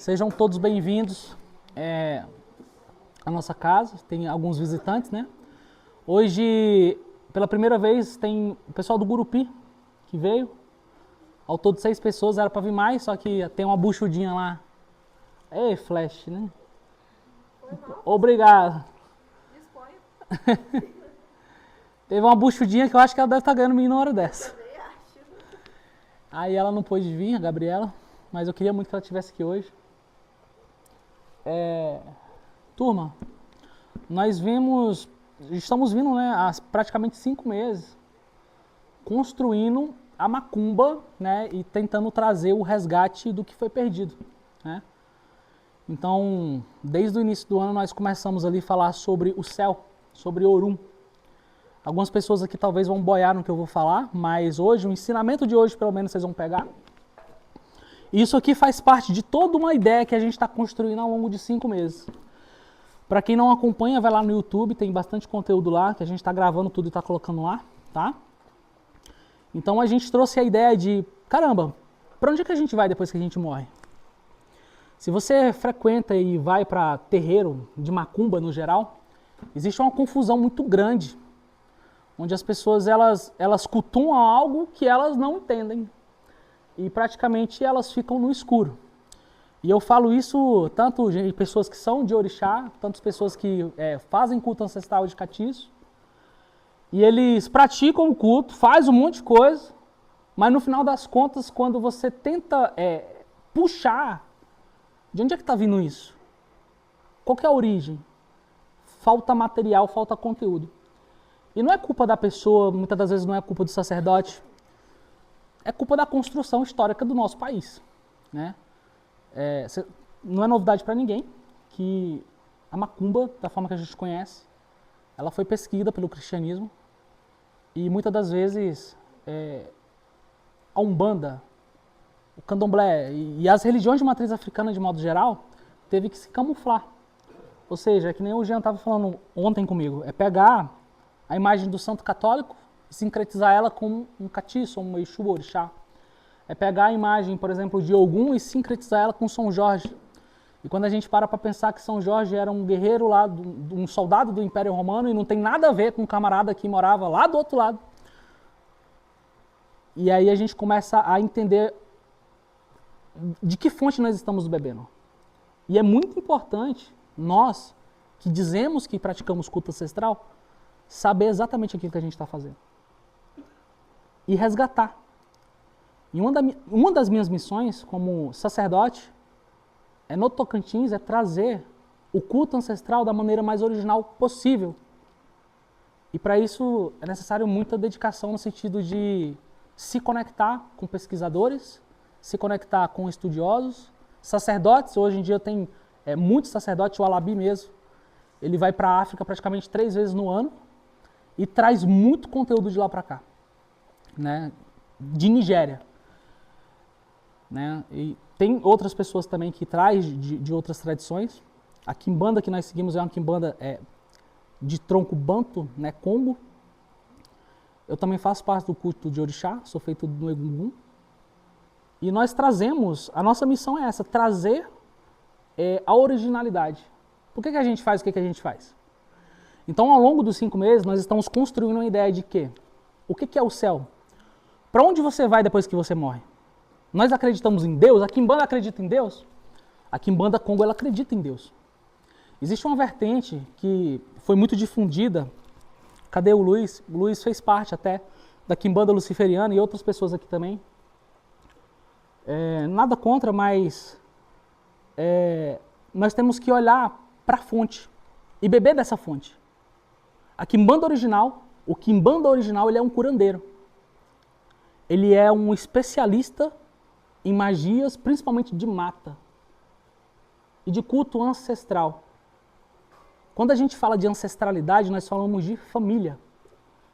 Sejam todos bem-vindos à nossa casa. Tem alguns visitantes, né? Hoje, pela primeira vez, tem o pessoal do Gurupi que veio. Ao todo 6 pessoas, era para vir mais, só que tem uma buchudinha lá. Ei, Flash, né? Obrigado. Teve uma buchudinha que eu acho que ela deve estar ganhando menino na hora dessa. Aí ela não pôde vir, a Gabriela, mas eu queria muito que ela estivesse aqui hoje. Turma, nós estamos vindo, né, há praticamente 5 meses, construindo a macumba, né, e tentando trazer o resgate do que foi perdido, né? Então, desde o início do ano nós começamos ali a falar sobre o céu, sobre Orum. Algumas pessoas aqui talvez vão boiar no que eu vou falar, mas hoje, o ensinamento de hoje, pelo menos, vocês vão pegar. Isso aqui faz parte de toda uma ideia que a gente está construindo ao longo de 5 meses. Para quem não acompanha, vai lá no YouTube, tem bastante conteúdo lá, que a gente está gravando tudo e está colocando lá, tá? Então a gente trouxe a ideia de, caramba, para onde é que a gente vai depois que a gente morre? Se você frequenta e vai para terreiro de macumba no geral, existe uma confusão muito grande, onde as pessoas elas cultuam algo que elas não entendem e praticamente elas ficam no escuro. E eu falo isso tanto de pessoas que são de orixá, tanto pessoas que fazem culto ancestral de catiço, e eles praticam o culto, faz um monte de coisa, mas no final das contas, quando você tenta puxar, de onde é que está vindo isso? Qual que é a origem? Falta material, falta conteúdo. E não é culpa da pessoa, muitas das vezes não é culpa do sacerdote, é culpa da construção histórica do nosso país, né? Não é novidade para ninguém que a macumba, da forma que a gente conhece, ela foi perseguida pelo cristianismo e muitas das vezes a Umbanda, o Candomblé e as religiões de matriz africana de modo geral teve que se camuflar. Ou seja, é que nem o Jean estava falando ontem comigo, é pegar a imagem do santo católico e sincretizar ela com um catiço, um Exu, orixá. É pegar a imagem, por exemplo, de Ogum e sincretizar ela com São Jorge. E quando a gente para pensar que São Jorge era um guerreiro lá, um soldado do Império Romano e não tem nada a ver com um camarada que morava lá do outro lado. E aí a gente começa a entender de que fonte nós estamos bebendo. E é muito importante nós, que dizemos que praticamos culto ancestral, saber exatamente aquilo que a gente está fazendo. E resgatar. E uma das minhas missões como sacerdote no Tocantins é trazer o culto ancestral da maneira mais original possível. E para isso é necessário muita dedicação no sentido de se conectar com pesquisadores, se conectar com estudiosos, sacerdotes. Hoje em dia tem muitos sacerdotes, o Alabi mesmo, ele vai para a África praticamente 3 vezes no ano e traz muito conteúdo de lá para cá, né? De Nigéria. Né? E tem outras pessoas também que traz de outras tradições. A quimbanda que nós seguimos é uma quimbanda de tronco banto, né, Congo. Eu também faço parte do culto de orixá, sou feito no Egungun. E nós trazemos, a nossa missão é essa, trazer a originalidade. Por que a gente faz o que a gente faz? Então, ao longo dos 5 meses, nós estamos construindo uma ideia de que o que é o céu? Para onde você vai depois que você morre? Nós acreditamos em Deus? A quimbanda acredita em Deus? A quimbanda Congo, ela acredita em Deus. Existe uma vertente que foi muito difundida. Cadê o Luiz? O Luiz fez parte até da quimbanda luciferiana e outras pessoas aqui também. Nada contra, mas nós temos que olhar para a fonte e beber dessa fonte. A quimbanda original, o quimbanda original, ele é um curandeiro. Ele é um especialista em magias, principalmente de mata e de culto ancestral. Quando a gente fala de ancestralidade, nós falamos de família.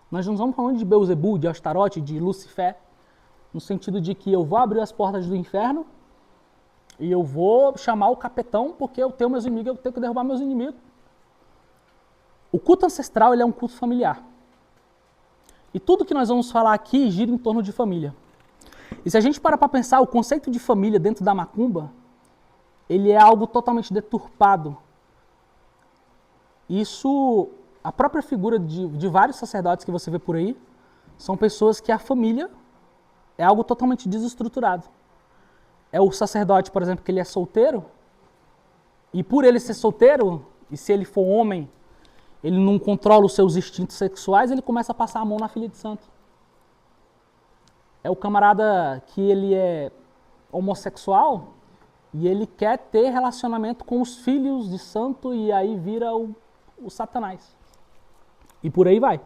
Nós não estamos falando de Beuzebu, de Astarote, de Lucifer, no sentido de que eu vou abrir as portas do inferno e eu vou chamar o capetão porque eu tenho meus inimigos, eu tenho que derrubar meus inimigos. O culto ancestral, ele é um culto familiar. E tudo que nós vamos falar aqui gira em torno de família. E se a gente parar para pensar, o conceito de família dentro da macumba ele é algo totalmente deturpado. Isso, a própria figura de vários sacerdotes que você vê por aí, são pessoas que a família é algo totalmente desestruturado. É o sacerdote, por exemplo, que ele é solteiro, e por ele ser solteiro, e se ele for homem, ele não controla os seus instintos sexuais, ele começa a passar a mão na filha de santo. É o camarada que ele é homossexual e ele quer ter relacionamento com os filhos de santo e aí vira o Satanás. E por aí vai.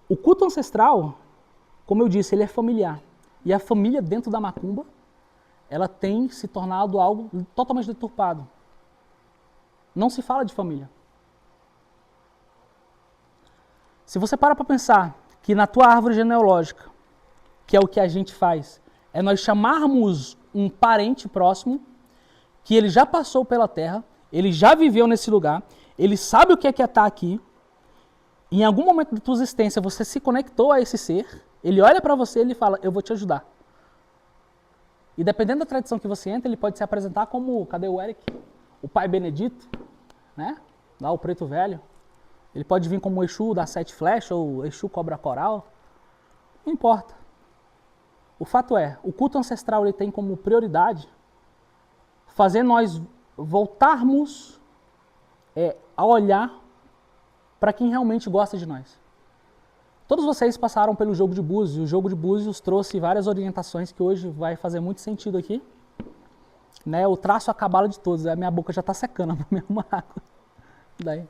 O culto ancestral, como eu disse, ele é familiar. E a família dentro da macumba, ela tem se tornado algo totalmente deturpado. Não se fala de família. Se você para pensar que na tua árvore genealógica, que é o que a gente faz, é nós chamarmos um parente próximo, que ele já passou pela terra, ele já viveu nesse lugar, ele sabe o que é estar aqui, e em algum momento da tua existência você se conectou a esse ser, ele olha para você e ele fala, eu vou te ajudar. E dependendo da tradição que você entra, ele pode se apresentar como, cadê o Eric? O pai Benedito, né? Lá o preto velho. Ele pode vir como o Exu das 7 flechas ou Exu cobra coral. Não importa. O fato é, o culto ancestral ele tem como prioridade fazer nós voltarmos a olhar para quem realmente gosta de nós. Todos vocês passaram pelo jogo de Búzios, e o jogo de Búzios trouxe várias orientações que hoje vai fazer muito sentido aqui. Né? Eu traço a cabala de todos, a minha boca já está secando, para me arrumar água. Daí.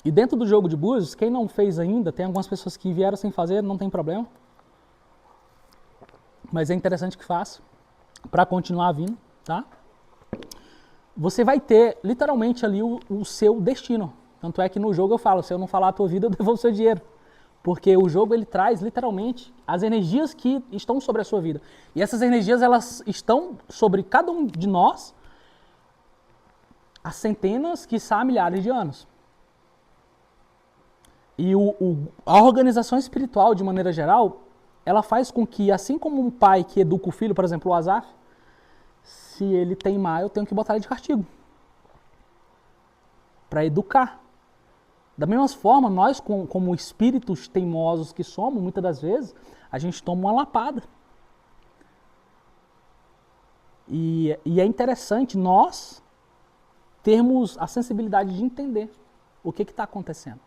E dentro do jogo de Búzios, quem não fez ainda, tem algumas pessoas que vieram sem fazer, não tem problema. Mas é interessante que faça, para continuar vindo, tá? Você vai ter, literalmente, ali o seu destino. Tanto é que no jogo eu falo, se eu não falar a tua vida, eu devolvo o seu dinheiro. Porque o jogo, ele traz, literalmente, as energias que estão sobre a sua vida. E essas energias, elas estão sobre cada um de nós há centenas, quiçá milhares de anos. E a organização espiritual, de maneira geral, ela faz com que, assim como um pai que educa o filho, por exemplo, o Asaf, se ele teimar, eu tenho que botar ele de castigo. Para educar. Da mesma forma, nós, como espíritos teimosos que somos, muitas das vezes, a gente toma uma lapada. E é interessante nós termos a sensibilidade de entender o que está acontecendo.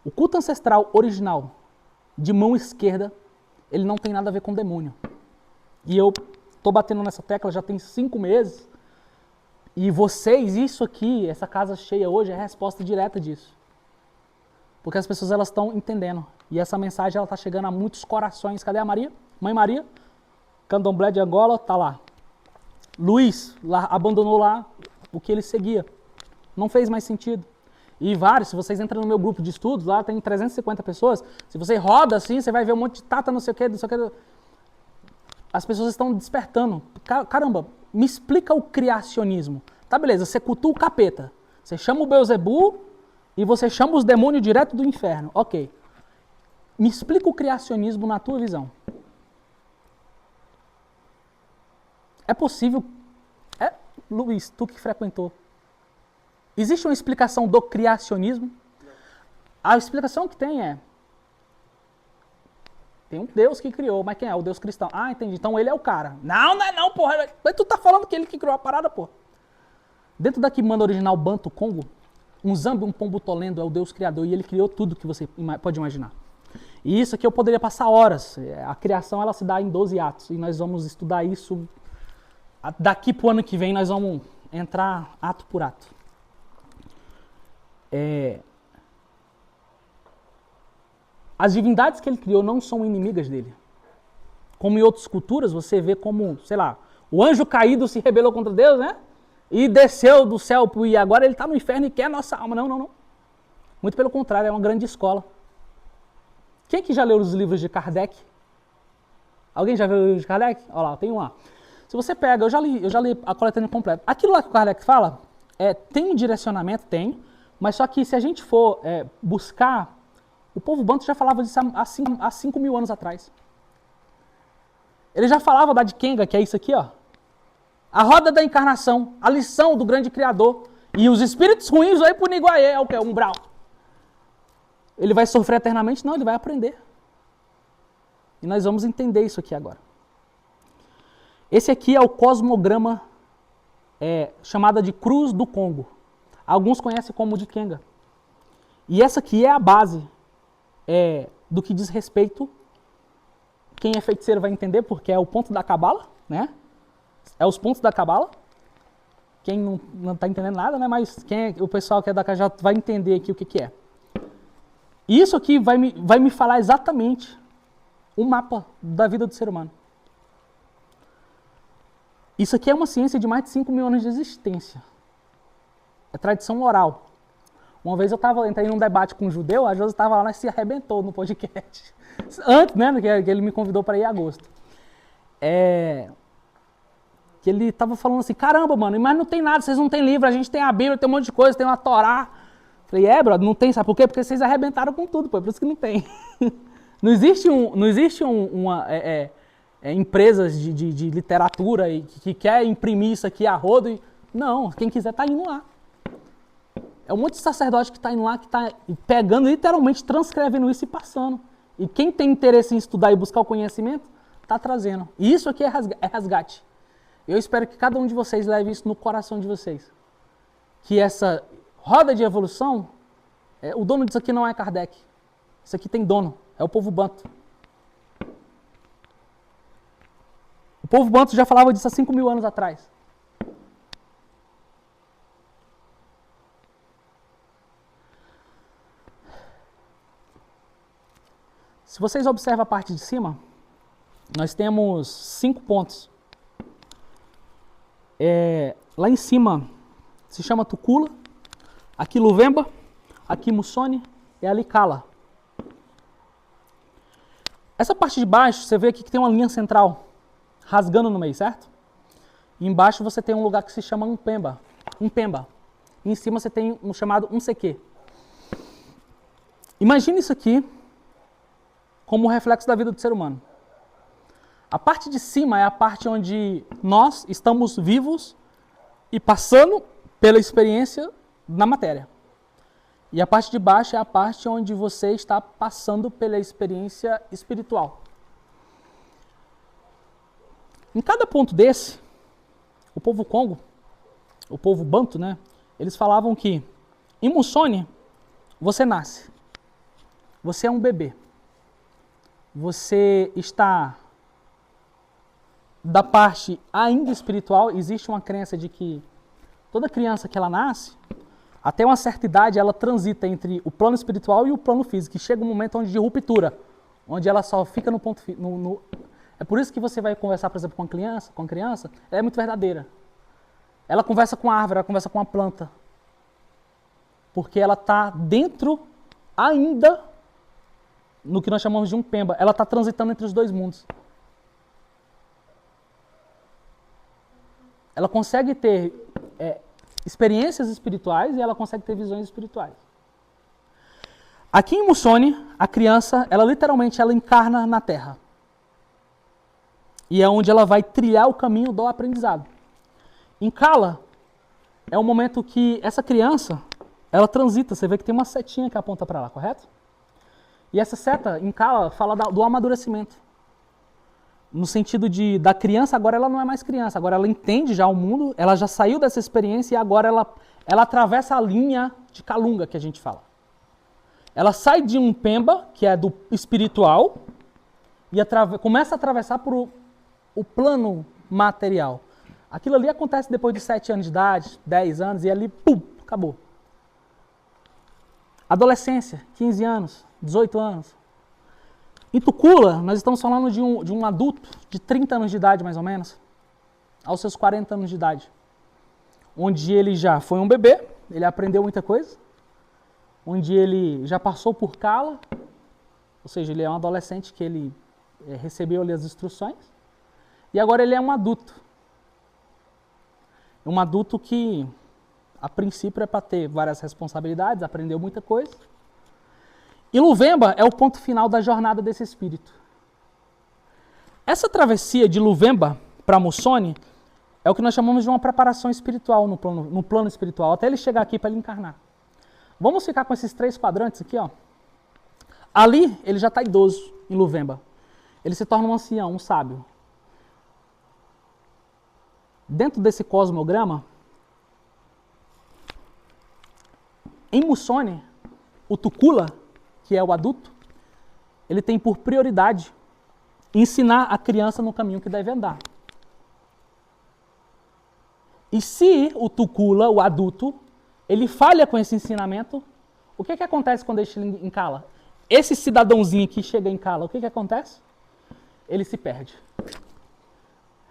O culto ancestral original, de mão esquerda, ele não tem nada a ver com demônio. E eu estou batendo nessa tecla já tem 5 meses, e vocês, isso aqui, essa casa cheia hoje, é a resposta direta disso. Porque as pessoas elas estão entendendo. E essa mensagem ela está chegando a muitos corações. Cadê a Maria? Mãe Maria? Candomblé de Angola, tá lá. Luiz lá, abandonou lá o que ele seguia. Não fez mais sentido. E vários, se vocês entram no meu grupo de estudos, lá tem 350 pessoas, se você roda assim, você vai ver um monte de tata, não sei o que, não sei o que. As pessoas estão despertando. Caramba, me explica o criacionismo. Tá, beleza, você cultua o capeta. Você chama o Beelzebu e você chama os demônios direto do inferno. Ok. Me explica o criacionismo na tua visão. É possível... Luiz, tu que frequentou. Existe uma explicação do criacionismo? A explicação que tem é... Tem um Deus que criou, mas quem é? O Deus cristão. Ah, entendi. Então ele é o cara. Não, não é não, porra. Mas tu tá falando que ele que criou a parada, porra. Dentro da Quimbanda original Banto Congo, um Zambi, um pombo tolendo é o Deus criador e ele criou tudo que você pode imaginar. E isso aqui eu poderia passar horas. A criação ela se dá em 12 atos e nós vamos estudar isso. Daqui pro ano que vem nós vamos entrar ato por ato. As divindades que ele criou não são inimigas dele. Como em outras culturas, você vê como, sei lá, o anjo caído se rebelou contra Deus, né? E desceu do céu e agora ele está no inferno e quer a nossa alma. Não, não, não. Muito pelo contrário, é uma grande escola. Quem que já leu os livros de Kardec? Alguém já viu o livro de Kardec? Olha lá, tem um lá. Se você pega, eu já li a coletânea completa. Aquilo lá que o Kardec fala, tem um direcionamento, tem, mas só que se a gente for buscar O povo banto já falava disso há 5 mil anos atrás. Ele já falava da Dikenga, que é isso aqui, ó. A roda da encarnação, a lição do grande Criador. E os espíritos ruins aí pro Niguaê, é o que? É o umbral. Ele vai sofrer eternamente? Não, ele vai aprender. E nós vamos entender isso aqui agora. Esse aqui é o cosmograma chamada de Cruz do Congo. Alguns conhecem como Dikenga. E essa aqui é a base do que diz respeito. Quem é feiticeiro vai entender, porque é o ponto da cabala, né? É os pontos da cabala. Quem não está entendendo nada, né? Mas o pessoal que é da Cajá vai entender aqui o que é. E isso aqui vai me falar exatamente o mapa da vida do ser humano. Isso aqui é uma ciência de mais de 5 mil anos de existência. É tradição oral. Uma vez eu entrei num debate com um judeu, a Josi estava lá, nós se arrebentou no podcast. Antes, né, que ele me convidou para ir em agosto. Que ele estava falando assim, caramba, mano, mas não tem nada, vocês não têm livro, a gente tem a Bíblia, tem um monte de coisa, tem uma Torá. Falei, brother, não tem, sabe por quê? Porque vocês arrebentaram com tudo, pô, por isso que não tem. Não existe empresas de literatura que quer imprimir isso aqui a rodo. Não, quem quiser tá indo lá. É um monte de sacerdote que está indo lá, que está pegando, literalmente, transcrevendo isso e passando. E quem tem interesse em estudar e buscar o conhecimento, está trazendo. E isso aqui é resgate. Eu espero que cada um de vocês leve isso no coração de vocês. Que essa roda de evolução, o dono disso aqui não é Kardec. Isso aqui tem dono, é o povo banto. O povo banto já falava disso há 5 mil anos atrás. Se vocês observam a parte de cima, nós temos 5 pontos. Lá em cima se chama Tukula, aqui Luvemba, aqui Mussone e ali Kala. Essa parte de baixo, você vê aqui que tem uma linha central, rasgando no meio, certo? E embaixo você tem um lugar que se chama Umpemba. E em cima você tem um chamado Umseque. Imagine isso aqui como um reflexo da vida do ser humano. A parte de cima é a parte onde nós estamos vivos e passando pela experiência na matéria. E a parte de baixo é a parte onde você está passando pela experiência espiritual. Em cada ponto desse, o povo Congo, o povo Banto, né, eles falavam que em Mussone você nasce, você é um bebê. Você está da parte ainda espiritual. Existe uma crença de que toda criança que ela nasce, até uma certa idade, ela transita entre o plano espiritual e o plano físico. E chega um momento onde de ruptura, onde ela só fica no ponto físico. É por isso que você vai conversar, por exemplo, com a criança, ela é muito verdadeira. Ela conversa com a árvore, ela conversa com a planta. Porque ela está dentro ainda no que nós chamamos de um pemba. Ela está transitando entre os dois mundos. Ela consegue ter experiências espirituais e ela consegue ter visões espirituais. Aqui em Mussone, a criança, ela literalmente encarna na Terra. E é onde ela vai trilhar o caminho do aprendizado. Em Kala, é o momento que essa criança, ela transita. Você vê que tem uma setinha que aponta para lá, correto? E essa seta, em Kala, fala do amadurecimento. No sentido da criança, agora ela não é mais criança, agora ela entende já o mundo, ela já saiu dessa experiência e agora ela atravessa a linha de Kalunga, que a gente fala. Ela sai de um Pemba, que é do espiritual, e começa a atravessar por o plano material. Aquilo ali acontece depois de 7 anos de idade, 10 anos, e ali, pum, acabou. Adolescência, 15 anos, 18 anos. Em Tukula, nós estamos falando de um adulto de 30 anos de idade, mais ou menos, aos seus 40 anos de idade, onde ele já foi um bebê, ele aprendeu muita coisa, onde ele já passou por Kala, ou seja, ele é um adolescente que ele recebeu ali as instruções, e agora ele é um adulto. Um adulto que, a princípio, é para ter várias responsabilidades, aprendeu muita coisa, E Luvemba é o ponto final da jornada desse espírito. Essa travessia de Luvemba para Musone é o que nós chamamos de uma preparação espiritual no plano espiritual, até ele chegar aqui para ele encarnar. Vamos ficar com esses 3 quadrantes aqui, ó. Ali, ele já está idoso, em Luvemba. Ele se torna um ancião, um sábio. Dentro desse cosmograma, em Musone, o Tukula, que é o adulto, ele tem por prioridade ensinar a criança no caminho que deve andar. E se o Tukula, o adulto, ele falha com esse ensinamento, o que acontece quando ele encala? Esse cidadãozinho que chega em Kala, o que acontece? Ele se perde.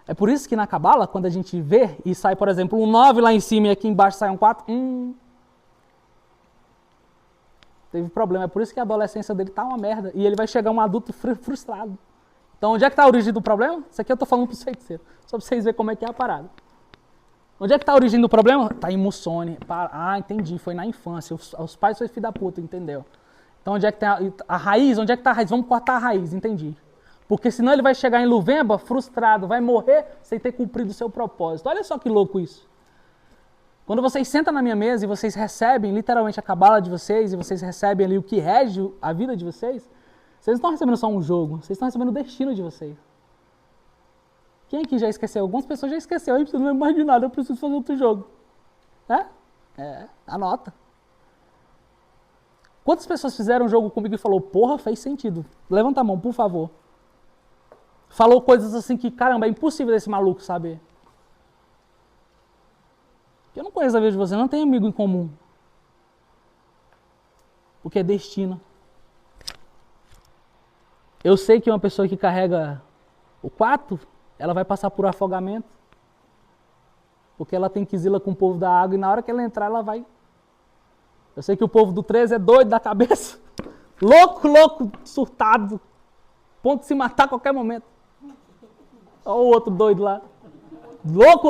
É por isso que na Cabala, quando a gente vê e sai, por exemplo, um 9 lá em cima e aqui embaixo sai um 4, teve problema. É por isso que a adolescência dele tá uma merda e ele vai chegar um adulto frustrado. Então, onde é que está a origem do problema? Isso aqui eu estou falando para os feiticeiros, só para vocês verem como é que é a parada. Onde é que está a origem do problema? Está em Musone. Ah, entendi, foi na infância. Os pais são filho da puta, entendeu? Então, onde é que tem a raiz? Onde é que está a raiz? Vamos cortar a raiz, entendi. Porque senão ele vai chegar em Luvemba frustrado, vai morrer sem ter cumprido o seu propósito. Olha só que louco isso. Quando vocês sentam na minha mesa e vocês recebem literalmente a cabala de vocês, e vocês recebem ali o que rege a vida de vocês, vocês não estão recebendo só um jogo, vocês estão recebendo o destino de vocês. Quem aqui já esqueceu? Algumas pessoas já esqueceu, aí não lembro mais de nada, eu preciso fazer outro jogo. Anota. Quantas pessoas fizeram um jogo comigo e falou, porra, fez sentido? Levanta a mão, por favor. Falou coisas assim que, caramba, é impossível desse maluco saber. Eu não conheço a vida de você, não tem amigo em comum. Porque é destino. Eu sei que uma pessoa que carrega o 4, ela vai passar por afogamento. Porque ela tem quizila com o povo da água e na hora que ela entrar, ela vai. Eu sei que o povo do 13 é doido da cabeça. Louco, surtado. Ponto de se matar a qualquer momento. Olha o outro doido lá. Louco.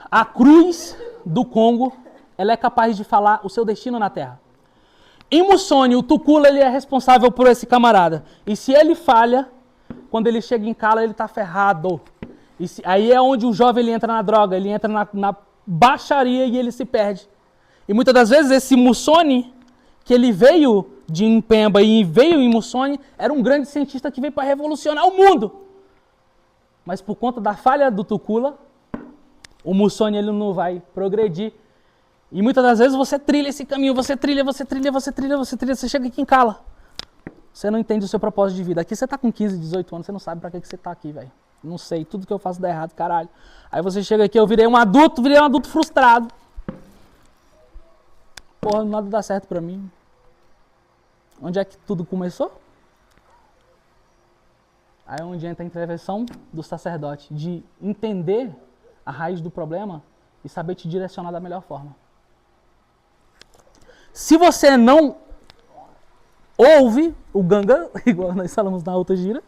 A cruz do Congo, ela é capaz de falar o seu destino na Terra. Em Musone, o Tukula, ele é responsável por esse camarada. E se ele falha, quando ele chega em Kala, ele está ferrado. Aí é onde o jovem ele entra na droga, ele entra na baixaria e ele se perde. E muitas das vezes esse Musone, que ele veio de Impemba e veio em Musone, era um grande cientista que veio para revolucionar o mundo. Mas por conta da falha do Tukula, o Musone ele não vai progredir. E muitas das vezes você trilha esse caminho, você trilha, você chega aqui em Kala. Você não entende o seu propósito de vida. Aqui você tá com 15, 18 anos, você não sabe pra que você tá aqui, velho. Não sei, tudo que eu faço dá errado, caralho. Aí você chega aqui, eu virei um adulto frustrado. Porra, nada dá certo pra mim. Onde é que tudo começou? Aí é onde entra a intervenção do sacerdote, de entender a raiz do problema e saber te direcionar da melhor forma. Se você não ouve o Ganga, igual nós falamos na outra gira,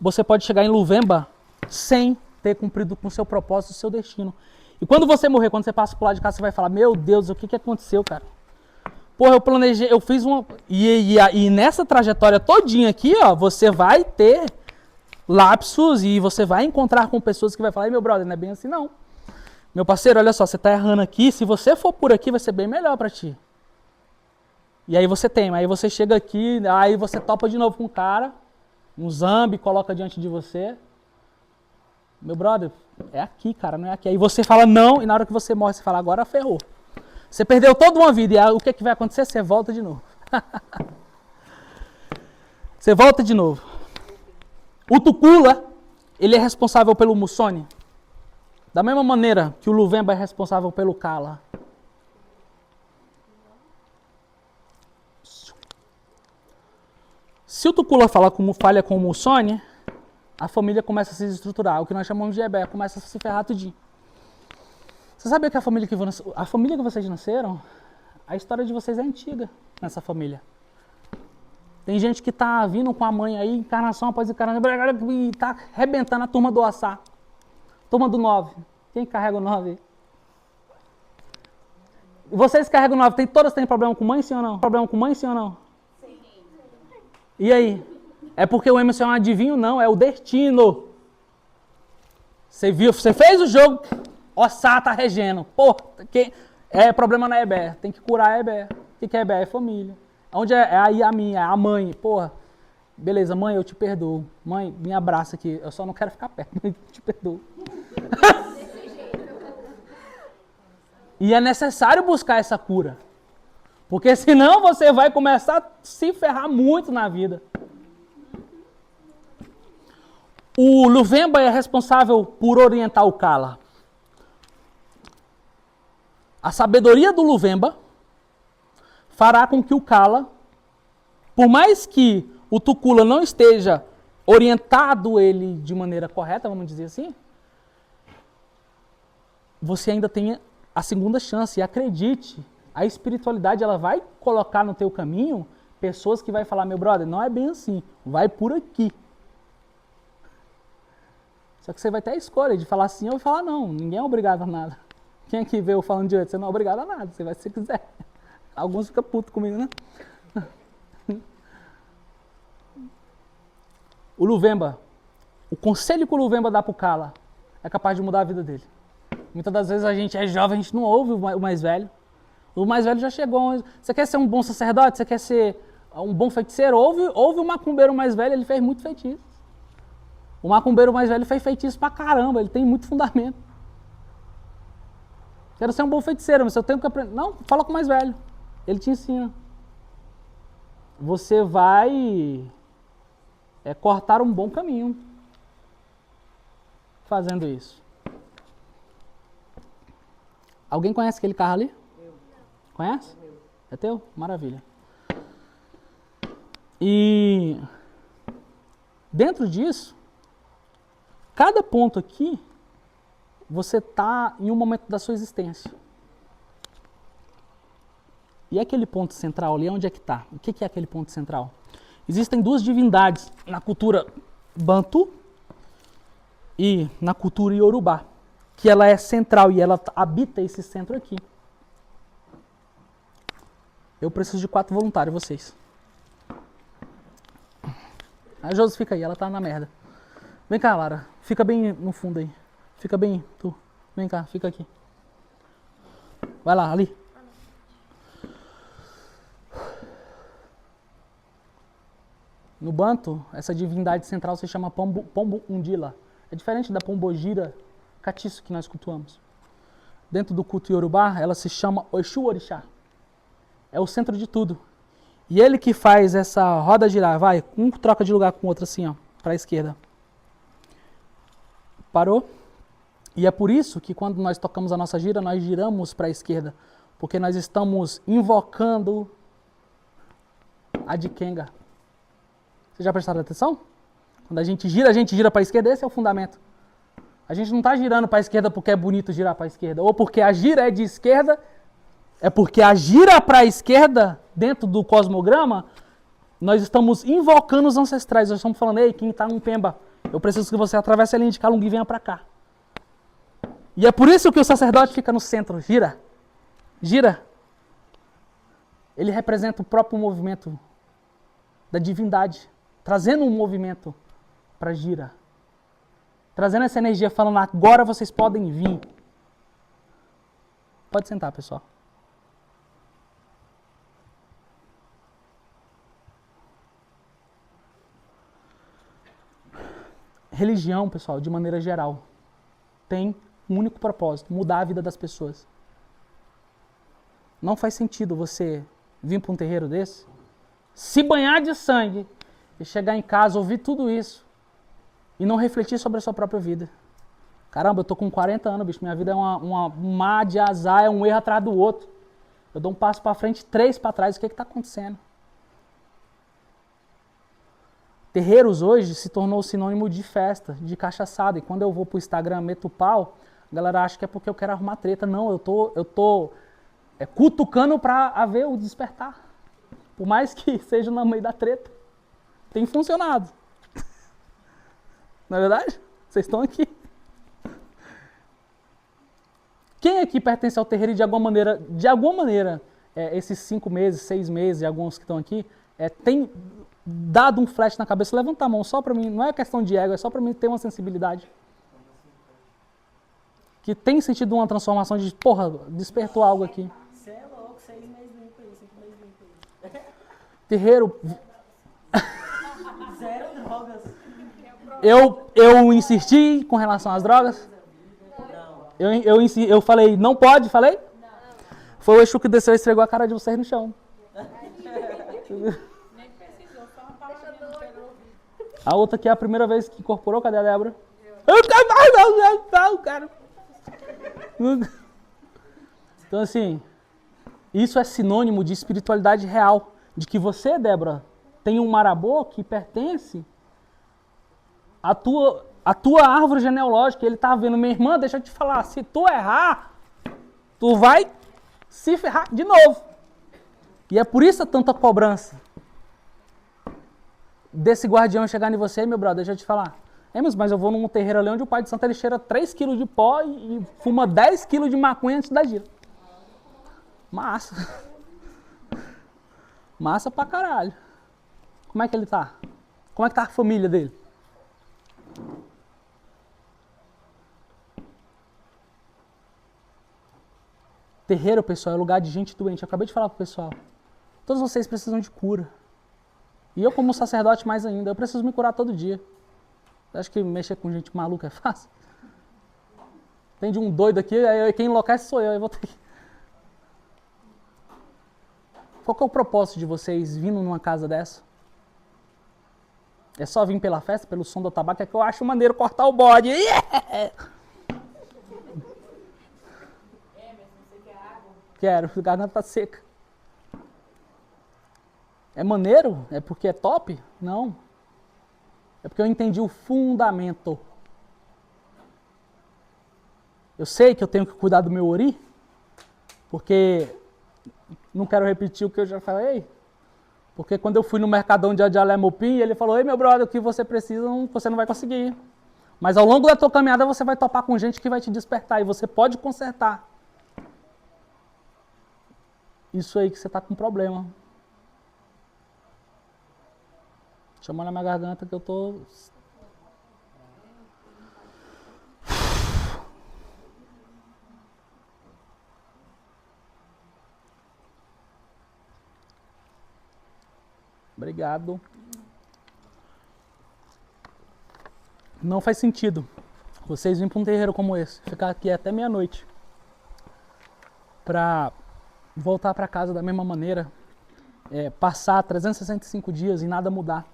você pode chegar em Luvemba sem ter cumprido com o seu propósito, o seu destino. E quando você morrer, quando você passa por lá de casa, você vai falar, meu Deus, o que aconteceu, cara? Porra, eu planejei, eu fiz uma... E nessa trajetória todinha aqui, ó, você vai ter lapsos e você vai encontrar com pessoas que vai falar, meu brother, não é bem assim não. Meu parceiro, olha só, você tá errando aqui, se você for por aqui, vai ser bem melhor pra ti. E aí você tem, aí você chega aqui, aí você topa de novo com um cara, um zambi, coloca diante de você. Meu brother, é aqui, cara, não é aqui. Aí você fala não, e na hora que você morre, você fala, agora ferrou. Você perdeu toda uma vida, e aí, o que vai acontecer? Você volta de novo. Você volta de novo. O Tukula, ele é responsável pelo Musone. Da mesma maneira que o Luvemba é responsável pelo Kala. Se o Tukula falha com o Musone, a família começa a se desestruturar. O que nós chamamos de Ebé, começa a se ferrar tudinho. Você sabe que a família que vocês nasceram, a história de vocês é antiga nessa família. Tem gente que tá vindo com a mãe aí, encarnação após encarnação, e tá arrebentando a turma do Assá. Turma do 9. Quem carrega o 9? Vocês carregam 9, todas têm problema com mãe, sim ou não? Problema com mãe, sim ou não? Sim. E aí? É porque o Emerson é um adivinho? Não, é o destino. Você viu, você fez o jogo, Ossá tá regendo. Pô, problema na EBE, tem que curar a EBE. O que é EBE? É família. Onde é aí a minha, a mãe, porra. Beleza, mãe, eu te perdoo. Mãe, me abraça aqui. Eu só não quero ficar perto, mas eu te perdoo. E é necessário buscar essa cura. Porque senão você vai começar a se ferrar muito na vida. O Luvemba é responsável por orientar o Kala. A sabedoria do Luvemba fará com que o Kala, por mais que o Tukula não esteja orientado ele de maneira correta, vamos dizer assim, você ainda tenha a segunda chance. E acredite, a espiritualidade ela vai colocar no teu caminho pessoas que vai falar, meu brother, não é bem assim, vai por aqui. Só que você vai ter a escolha de falar sim ou falar não. Ninguém é obrigado a nada. Quem aqui vê eu falando direito, você não é obrigado a nada, você vai se quiser. Alguns ficam putos comigo, né? O Luvemba, o conselho que o Luvemba dá pro Kala é capaz de mudar a vida dele. Muitas das vezes a gente é jovem, a gente não ouve o mais velho. O mais velho já chegou. Você quer ser um bom sacerdote? Você quer ser um bom feiticeiro? Ouve o macumbeiro mais velho, ele fez muito feitiço. O macumbeiro mais velho fez feitiço pra caramba, ele tem muito fundamento. Quero ser um bom feiticeiro, mas eu tenho que aprender. Não, fala com o mais velho. Ele te ensina. Você vai cortar um bom caminho fazendo isso. Alguém conhece aquele carro ali? Eu. Conhece? É meu. É teu? Maravilha. E dentro disso, cada ponto aqui, você está em um momento da sua existência. E aquele ponto central ali, onde é que está? O que é aquele ponto central? Existem duas divindades na cultura Bantu e na cultura Yorubá, que ela é central e ela habita esse centro aqui. Eu preciso de 4 voluntários, vocês. A Josi fica aí, ela tá na merda. Vem cá, Lara. Fica bem no fundo aí. Fica bem, tu. Vem cá, fica aqui. Vai lá, ali. No Banto, essa divindade central se chama Pombo Undila. É diferente da Pombogira Catiço que nós cultuamos. Dentro do culto Yorubá, ela se chama Oxu Orixá. É o centro de tudo. E ele que faz essa roda girar, vai, um troca de lugar com o outro assim, ó, para a esquerda. Parou? E é por isso que quando nós tocamos a nossa gira, nós giramos para a esquerda, porque nós estamos invocando a Dikenga. Vocês já prestaram atenção? Quando a gente gira para a esquerda, esse é o fundamento. A gente não está girando para a esquerda porque é bonito girar para a esquerda, ou porque a gira é de esquerda, é porque a gira para a esquerda, dentro do cosmograma, nós estamos invocando os ancestrais. Nós estamos falando, ei, quem está no Pemba, eu preciso que você atravesse a linha de Calunga e venha para cá. E é por isso que o sacerdote fica no centro, gira. Gira. Ele representa o próprio movimento da divindade, trazendo um movimento para gira. Trazendo essa energia, falando, agora vocês podem vir. Pode sentar, pessoal. Religião, pessoal, de maneira geral, tem um único propósito, mudar a vida das pessoas. Não faz sentido você vir para um terreiro desse, se banhar de sangue e chegar em casa, ouvir tudo isso e não refletir sobre a sua própria vida. Caramba, eu tô com 40 anos, bicho, minha vida é um mar de azar, é um erro atrás do outro. Eu dou um passo para frente, 3 para trás, o que está acontecendo? Terreiros hoje se tornou sinônimo de festa, de cachaçada. E quando eu vou pro Instagram, meto o pau, a galera acha que é porque eu quero arrumar treta. Não, eu tô cutucando para haver o despertar. Por mais que seja no meio da treta. Tem funcionado. Não é verdade? Vocês estão aqui. Quem aqui pertence ao terreiro e de alguma maneira, esses 5 meses, 6 meses, e alguns que estão aqui, tem dado um flash na cabeça? Levanta a mão só pra mim, não é questão de ego, é só pra mim ter uma sensibilidade. Que tem sentido uma transformação de, porra, despertou algo aqui. Você é louco, 6 meses limpo aí, 5 meses limpo aí. Terreiro, Zero drogas. eu insisti com relação às drogas? Eu falei, não pode, falei? Não. Foi o Exu que desceu e esfregou a cara de vocês no chão. Nem precisou, só uma palavrinha no pé do ouvido. A outra aqui é a primeira vez que incorporou, cadê a Débora? Eu quero mais, não, cara. Então assim, isso é sinônimo de espiritualidade real. De que você, Débora, tem um marabô que pertence à tua árvore genealógica. Ele tá vendo, minha irmã, deixa eu te falar, se tu errar, tu vai se ferrar de novo. E é por isso tanta cobrança desse guardião chegar em você, meu brother, deixa eu te falar. Mas eu vou num terreiro ali onde o pai de santo ele cheira 3 kg de pó e fuma 10 kg de maconha antes da gira. Massa. Massa pra caralho. Como é que ele tá? Como é que tá a família dele? Terreiro, pessoal, é lugar de gente doente. Eu acabei de falar pro pessoal. Todos vocês precisam de cura. E eu, como sacerdote, mais ainda. Eu preciso me curar todo dia. Você acha que mexer com gente maluca é fácil? Tem de um doido aqui, aí quem enlouquece sou eu vou ter que... Qual que é o propósito de vocês vindo numa casa dessa? É só vir pela festa, pelo som do tabaco? É que eu acho maneiro cortar o bode. Yeah! Você quer água? Quero, a garganta tá seca. É maneiro? É porque é top? Não. É porque eu entendi o fundamento. Eu sei que eu tenho que cuidar do meu ori, porque não quero repetir o que eu já falei, porque quando eu fui no Mercadão de Alemopim, ele falou, ei meu brother, o que você precisa você não vai conseguir. Mas ao longo da tua caminhada você vai topar com gente que vai te despertar e você pode consertar. Isso aí que você está com problema. Deixa eu molhar minha garganta que eu tô... Obrigado. Não faz sentido vocês virem para um terreiro como esse, ficar aqui até meia-noite, para voltar para casa da mesma maneira, passar 365 dias e nada mudar.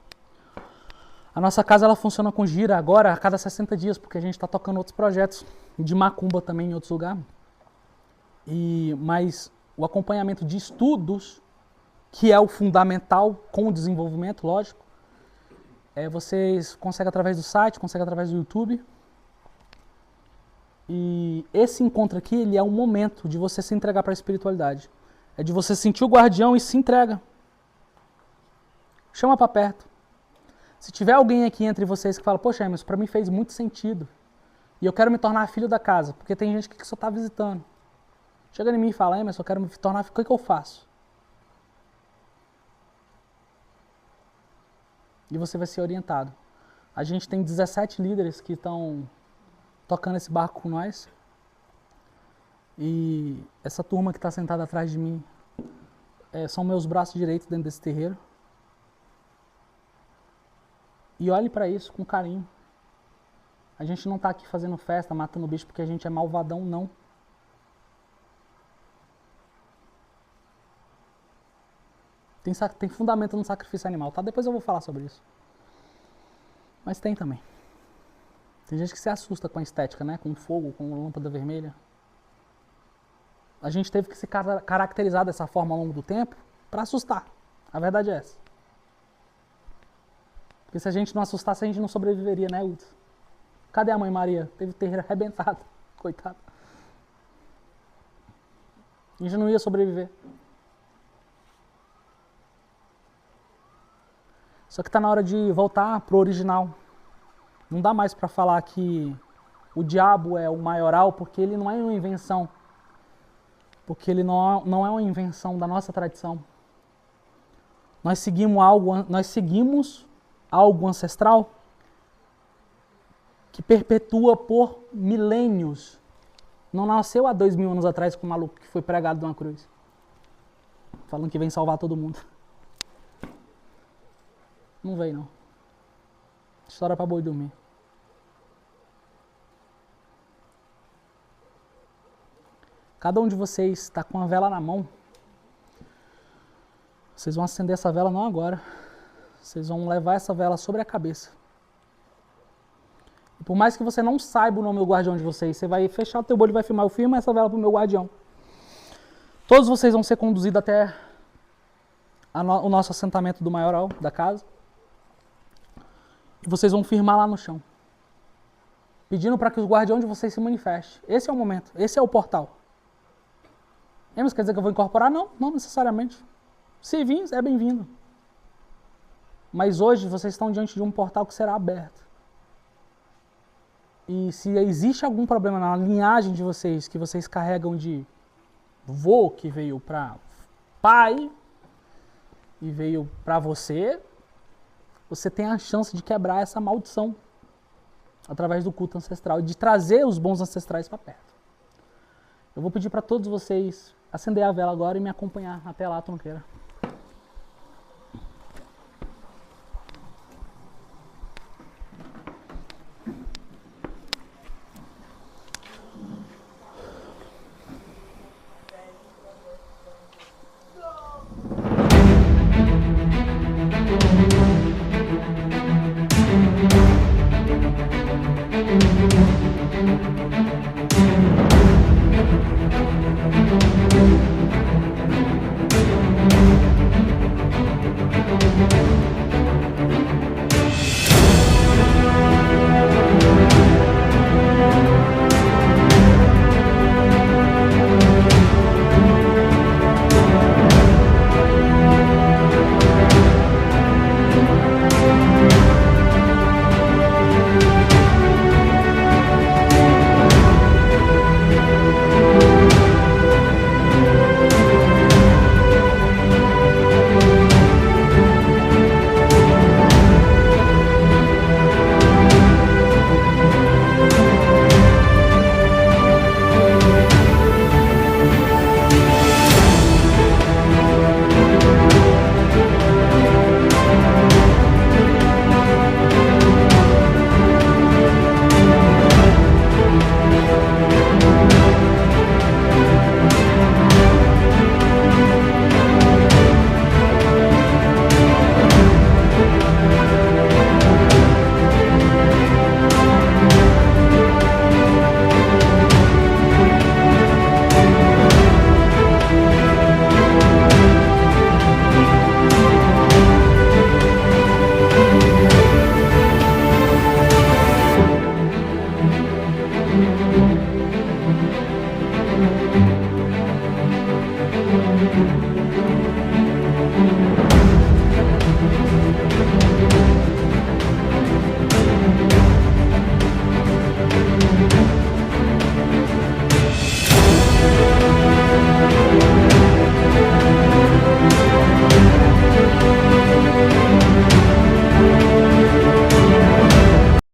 A nossa casa ela funciona com gira agora a cada 60 dias, porque a gente está tocando outros projetos de macumba também em outros lugares. Mas o acompanhamento de estudos, que é o fundamental com o desenvolvimento, lógico, vocês conseguem através do site, conseguem através do YouTube. E esse encontro aqui, ele é um momento de você se entregar para a espiritualidade. É de você sentir o guardião e se entrega. Chama para perto. Se tiver alguém aqui entre vocês que fala, poxa, Emerson, para mim fez muito sentido. E eu quero me tornar filho da casa, porque tem gente que só está visitando. Chega em mim e fala, Emerson, eu quero me tornar filho, o que eu faço? E você vai ser orientado. A gente tem 17 líderes que estão tocando esse barco com nós. E essa turma que está sentada atrás de mim são meus braços direitos dentro desse terreiro. E olhe para isso com carinho. A gente não está aqui fazendo festa, matando bicho porque a gente é malvadão, não. Tem fundamento no sacrifício animal, tá? Depois eu vou falar sobre isso. Mas tem também. Tem gente que se assusta com a estética, né? Com fogo, com lâmpada vermelha. A gente teve que se caracterizar dessa forma ao longo do tempo para assustar. A verdade é essa. Porque se a gente não assustasse, a gente não sobreviveria, né, Uds? Cadê a mãe Maria? Teve o terreiro arrebentado. Coitada. A gente não ia sobreviver. Só que está na hora de voltar pro original. Não dá mais para falar que o diabo é o maioral porque ele não é uma invenção. Porque ele não é uma invenção da nossa tradição. Nós seguimos algo ancestral que perpetua por milênios. Não nasceu há 2000 anos atrás com um maluco que foi pregado numa cruz, falando que vem salvar todo mundo. Não veio, não. História para boi dormir. Cada um de vocês está com a vela na mão. Vocês vão acender essa vela não agora. Vocês vão levar essa vela sobre a cabeça. E por mais que você não saiba o nome do guardião de vocês, você vai fechar o teu olho e vai filmar. Eu filmo essa vela para o meu guardião. Todos vocês vão ser conduzidos até o nosso assentamento do maioral da casa. E vocês vão firmar lá no chão. Pedindo para que o guardião de vocês se manifeste. Esse é o momento. Esse é o portal. Mas quer dizer que eu vou incorporar? Não, não necessariamente. Se vir, é bem-vindo. Mas hoje vocês estão diante de um portal que será aberto. E se existe algum problema na linhagem de vocês, que vocês carregam de vô, que veio para pai, e veio para você, você tem a chance de quebrar essa maldição através do culto ancestral e de trazer os bons ancestrais para perto. Eu vou pedir para todos vocês acender a vela agora e me acompanhar até lá, tronqueira.